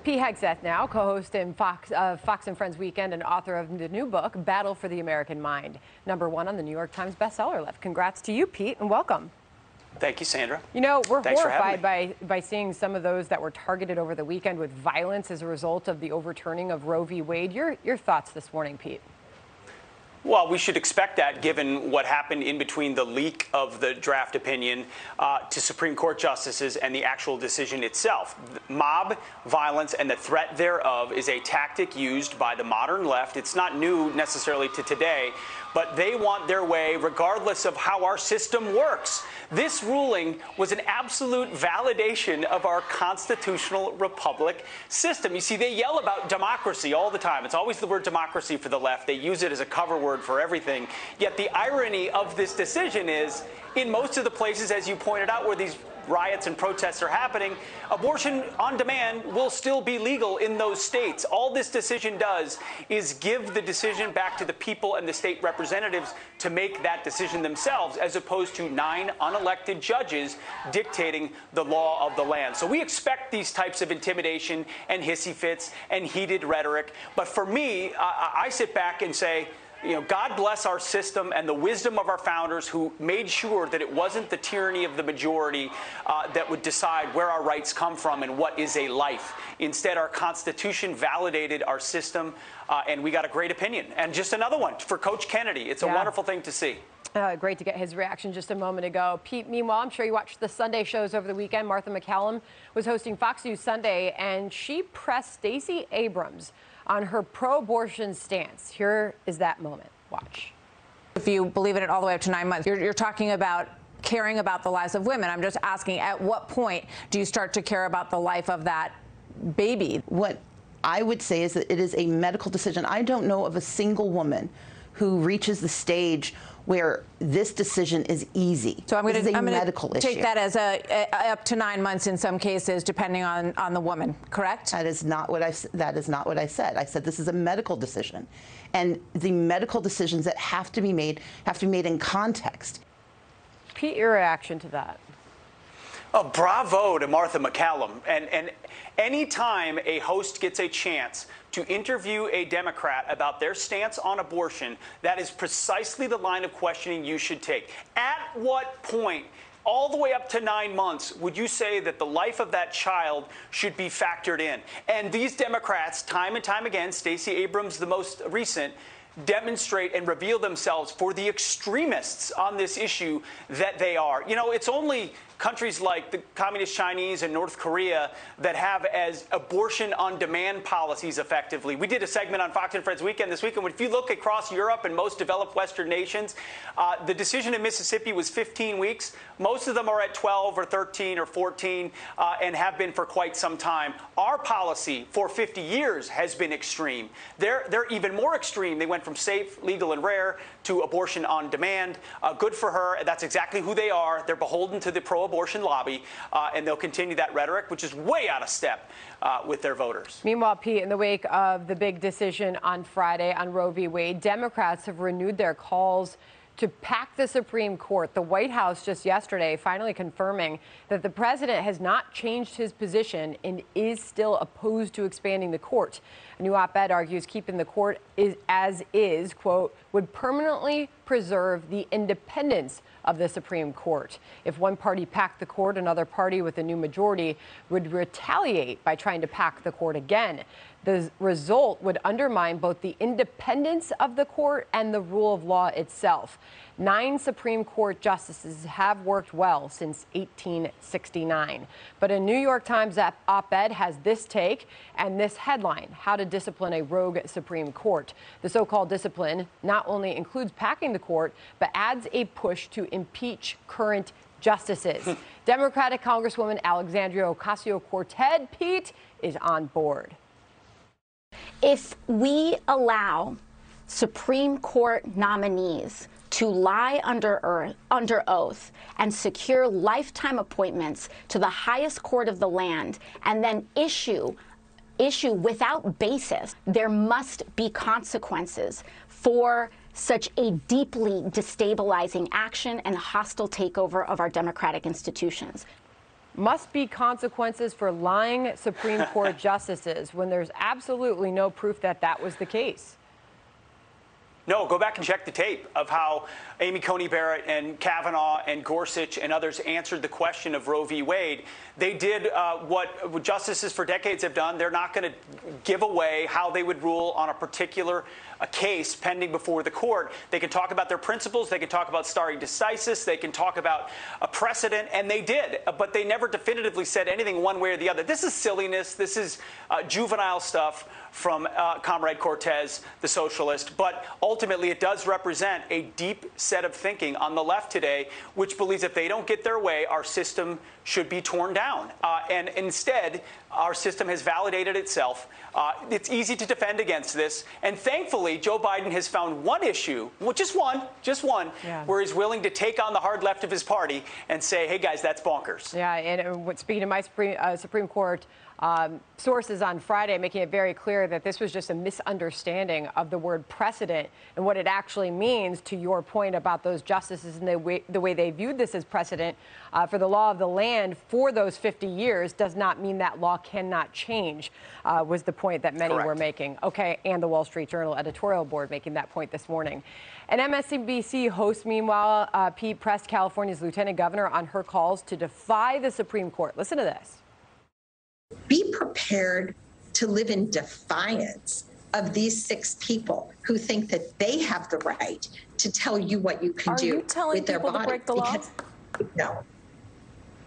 Pete Hegseth now, co-host in Fox and Friends Weekend and author of the new book, Battle for the American Mind. #1 on the New York Times bestseller list. Congrats to you, Pete, and welcome. Thank you, Sandra. You know, we're Thanks horrified by seeing some of those that were targeted over the weekend with violence as a result of the overturning of Roe v. Wade. Your thoughts this morning, Pete? Well, we should expect that given what happened in between the leak of the draft opinion to Supreme Court justices and the actual decision itself. Mob violence and the threat thereof is a tactic used by the modern left. It's not new necessarily to today, but they want their way regardless of how our system works. This ruling was an absolute validation of our constitutional republic system. You see, they yell about democracy all the time. It's always the word democracy for the left. They use it as a cover word for everything. Yet the irony of this decision is, in most of the places, as you pointed out, where these riots and protests are happening, abortion on demand will still be legal in those states. All this decision does is give the decision back to the people and the state representatives to make that decision themselves, as opposed to 9 unelected judges dictating the law of the land. So we expect these types of intimidation and hissy fits and heated rhetoric. But for me, I sit back and say, you know, God bless our system and the wisdom of our founders who made sure that it wasn't the tyranny of the majority that would decide where our rights come from and what is a life. Instead, our Constitution validated our system, and we got a great opinion. And just another one for Coach Kennedy. It's a wonderful thing to see. Great to get his reaction just a moment ago. Pete, meanwhile, I'm sure you watched the Sunday shows over the weekend. Martha McCallum was hosting Fox News Sunday, and she pressed Stacey Abrams on her pro-abortion stance. Here is that moment. Watch. If you believe in it all the way up to 9 months, you're talking about caring about the lives of women. I'm just asking, at what point do you start to care about the life of that baby? What I would say is that it is a medical decision. I don't know of a single woman who reaches the stage where this decision is easy. So I'm going to take that as up to 9 months in some cases, depending on the woman. Correct? That is not what I said. I said this is a medical decision, and the medical decisions that have to be made in context. Pete, your reaction to that? Oh, bravo to Martha McCallum. And anytime a host gets a chance to interview a Democrat about their stance on abortion, that is precisely the line of questioning you should take. At what point, all the way up to 9 months, would you say that the life of that child should be factored in? And these Democrats, time and time again, Stacey Abrams, the most recent, demonstrate and reveal themselves for the extremists on this issue that they are. You know, it's only countries like the Communist Chinese and North Korea that have as abortion on demand policies effectively. We did a segment on Fox and Friends Weekend this weekend. If you look across Europe and most developed Western nations, the decision in Mississippi was 15 weeks. Most of them are at 12 or 13 or 14 and have been for quite some time. Our policy for 50 years has been extreme. They're even more extreme. They went from safe, legal, and rare to abortion on demand. Good for her. That's exactly who they are. They're beholden to the pro-abortion lobby, and they'll continue that rhetoric, which is way out of step with their voters. Meanwhile, Pete, in the wake of the big decision on Friday on Roe v. Wade, Democrats have renewed their calls to pack the Supreme Court. The White House just yesterday finally confirming that the president has not changed his position and is still opposed to expanding the court. A new op-ed argues keeping the court as is, quote, would permanently preserve the independence of the Supreme Court. If one party packed the court, another party with a new majority would retaliate by trying to pack the court again. The result would undermine both the independence of the court and the rule of law itself. 9 Supreme Court justices have worked well since 1869. But a New York Times op-ed has this take and this headline: how to discipline a rogue Supreme Court. The so-called discipline not only includes packing the court, but adds a push to impeach current justices. Democratic Congresswoman Alexandria Ocasio-Cortez, Pete, is on board. If we allow Supreme Court nominees to lie under oath and secure lifetime appointments to the highest court of the land and then issue without basis, there must be consequences for such a deeply destabilizing action and hostile takeover of our democratic institutions. must be consequences for lying Supreme Court justices when there's absolutely no proof that that was the case. No, go back and check the tape of how Amy Coney Barrett and Kavanaugh and Gorsuch and others answered the question of Roe v. Wade. They did what justices for decades have done. They're not going to give away how they would rule on a particular case pending before the court. They can talk about their principles. They can talk about stare decisis. They can talk about a precedent, and they did. But they never definitively said anything one way or the other. This is silliness. This is juvenile stuff from Comrade Cortez, the socialist. But ultimately, it does represent a deep set of thinking on the left today, which believes if they don't get their way, our system should be torn down. And instead, our system has validated itself. It's easy to defend against this. And thankfully, Joe Biden has found one issue, well, just one, yeah, where he's willing to take on the hard left of his party and say, hey, guys, that's bonkers. Yeah, and speaking of my Supreme Court sources on Friday, making it very clear that this was just a misunderstanding of the word precedent and what it actually means, to your point about those justices and the way they viewed this as precedent for the law of the land for those 50 years does not mean that law cannot change, was the point that many were making. Okay, and the Wall Street Journal editorial board making that point this morning. An MSNBC host, meanwhile, Pete, pressed California's lieutenant governor on her calls to defy the Supreme Court. Listen to this. Be prepared to live in defiance of these 6 people who think that they have the right to tell you what you can do with their body. To break the law? No.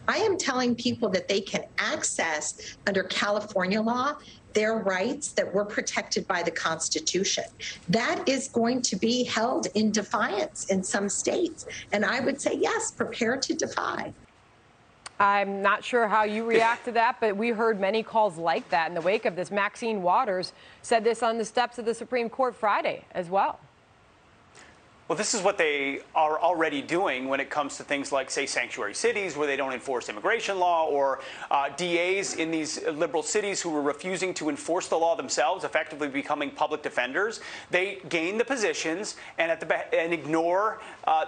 I am telling people that they can access, under California law, their rights that were protected by the Constitution. That is going to be held in defiance in some states. And I would say, yes, prepare to defy. I'm not sure how you react to that, but we heard many calls like that in the wake of this. Maxine Waters said this on the steps of the Supreme Court Friday as well. Well, this is what they are already doing when it comes to things like, say, sanctuary cities where they don't enforce immigration law, or DAs in these liberal cities who are refusing to enforce the law themselves, effectively becoming public defenders. They gain the positions and ignore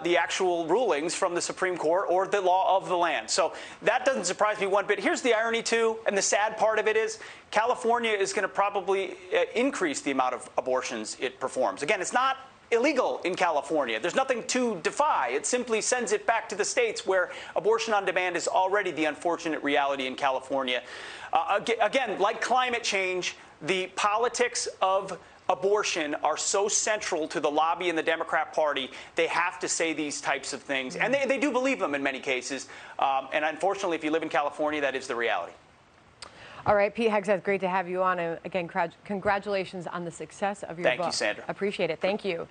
the actual rulings from the Supreme Court or the law of the land. So that doesn't surprise me one bit. Here's the irony, too, and the sad part of it is California is going to probably increase the amount of abortions it performs. Again, it's not illegal in California. There's nothing to defy. It simply sends it back to the states where abortion on demand is already the unfortunate reality in California. Again, like climate change, the politics of abortion are so central to the lobby in the Democrat Party, they have to say these types of things. And they do believe them in many cases. And unfortunately, if you live in California, that is the reality. All right, Pete Hegseth, great to have you on. And again, congratulations on the success of your book. Thank you, Sandra. Appreciate it. Thank you.